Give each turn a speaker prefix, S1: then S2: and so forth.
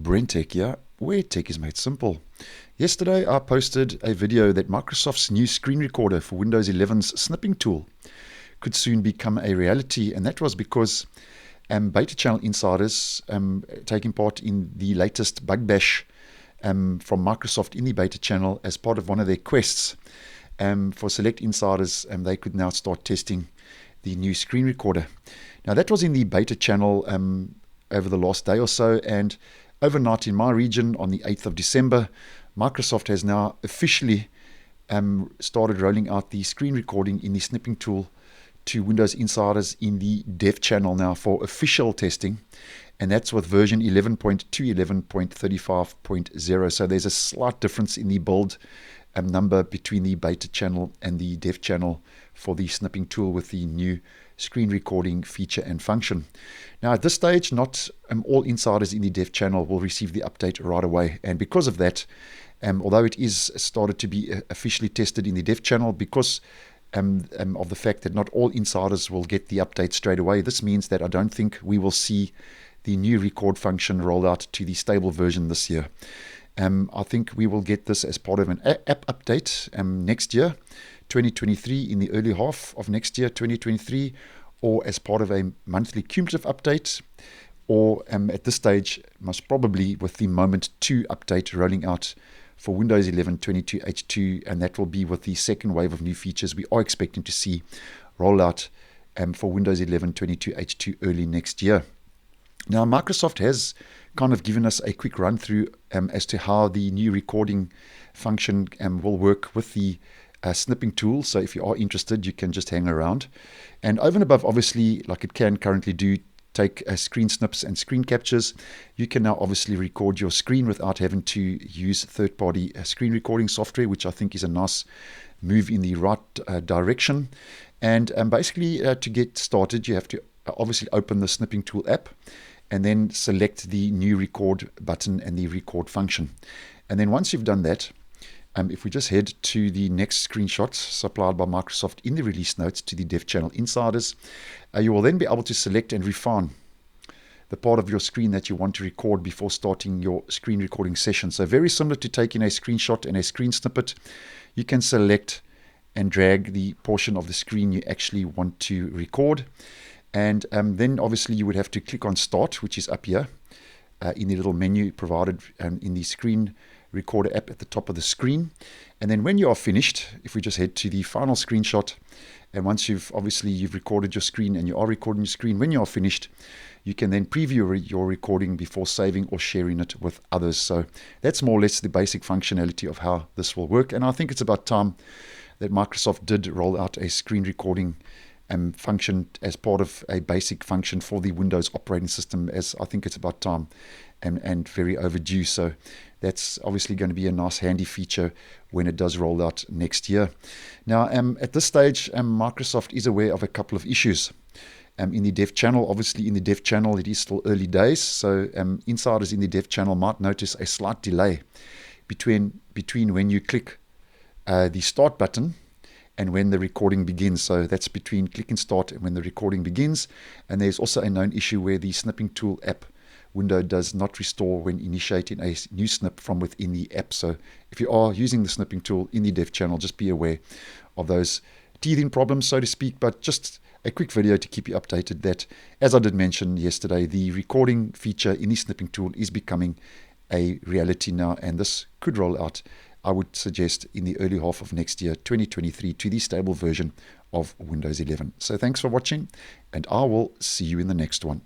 S1: BrenTech here, where tech is made simple. Yesterday I posted a video that Microsoft's new screen recorder for Windows 11's Snipping Tool could soon become a reality, and that was because beta channel insiders taking part in the latest bug bash from Microsoft in the beta channel as part of one of their quests for select insiders, they could now start testing the new screen recorder. Now that was in the beta channel over the last day or so, and overnight in my region on the 8th of December, Microsoft has now officially started rolling out the screen recording in the Snipping Tool to Windows insiders in the dev channel now for official testing, and that's with version 11.2.11.35.0. So there's a slight difference in the build number between the beta channel and the dev channel for the Snipping Tool with the new screen recording feature and function. Now at this stage, not all insiders in the dev channel will receive the update right away, and because of that, although it is started to be officially tested in the dev channel, because of the fact that not all insiders will get the update straight away, this means that I don't think we will see the new record function roll out to the stable version this year. I think we will get this as part of an app update next year, 2023, in the early half of next year, 2023, or as part of a monthly cumulative update, or at this stage, most probably with the Moment 2 update rolling out for Windows 11 22H2, and that will be with the second wave of new features we are expecting to see roll out for Windows 11 22H2 early next year. Now, Microsoft has kind of given us a quick run through as to how the new recording function will work with the Snipping Tool. So if you are interested, you can just hang around. And over and above, obviously, like it can currently do, take screen snips and screen captures, you can now obviously record your screen without having to use third-party screen recording software, which I think is a nice move in the right direction. And basically, to get started, you have to obviously open the Snipping Tool app and then select the new record button and the record function. And then once you've done that, if we just head to the next screenshot supplied by Microsoft in the release notes to the dev channel insiders, you will then be able to select and refine the part of your screen that you want to record before starting your screen recording session. So very similar to taking a screenshot and a screen snippet, you can select and drag the portion of the screen you actually want to record. And then obviously you would have to click on Start, which is up here in the little menu provided in the screen recorder app at the top of the screen. And then when you are finished, if we just head to the final screenshot, and once you've recorded your screen and you are recording your screen, when you are finished, you can then preview your recording before saving or sharing it with others. So that's more or less the basic functionality of how this will work. And I think it's about time that Microsoft did roll out a screen recording function as part of a basic function for the Windows operating system, as I think it's about time and very overdue. So that's obviously going to be a nice handy feature when it does roll out next year. Now at this stage, Microsoft is aware of a couple of issues in the dev channel. Obviously in the dev channel it is still early days, so insiders in the dev channel might notice a slight delay between when you click the start button and when the recording begins. So that's between click and start and when the recording begins. And there's also a known issue where the Snipping Tool app window does not restore when initiating a new snip from within the app. So if you are using the Snipping Tool in the dev channel, just be aware of those teething problems, so to speak. But just a quick video to keep you updated that, as I did mention yesterday, the recording feature in the Snipping Tool is becoming a reality now, and this could roll out, I would suggest, in the early half of next year, 2023, to the stable version of Windows 11. So thanks for watching, and I will see you in the next one.